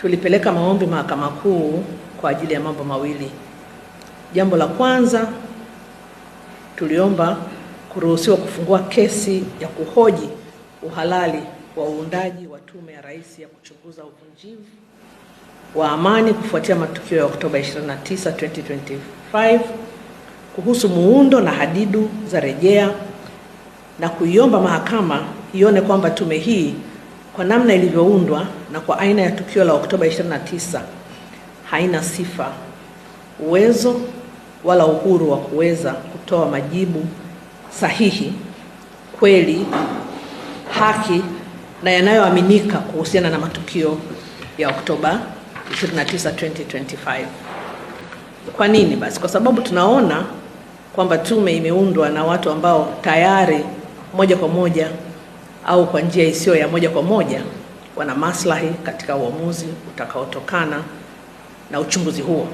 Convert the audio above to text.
tulipeleka maombi Mahakama Kuu kwa ajili ya mambo mawili. Jambo la kwanza, tuliomba kuruhusiwa kufungua kesi ya kuhoji uhalali wa uundaji wa Tume ya Rais ya kuchunguza uvunjivu wa amani kufuatia matukio ya Oktoba 29, 2025 kuhusu muundo na hadidu za rejea, na kuiomba mahakama ione kwamba tume hii kwa namna ilivyoundwa na kwa aina ya tukio la Oktoba 29 haina sifa, uwezo wala uhuru wa kuweza kutoa majibu sahihi, kweli, haki na yanayoaminika kuhusiana na matukio ya Oktoba 29, 2025. Kwa nini basi? Kwa sababu tunaona kwamba tume imeundwa na watu ambao tayari moja kwa moja au kwa njia isiyo ya moja kwa moja wana maslahi katika uamuzi utakaotokana na uchunguzi huo.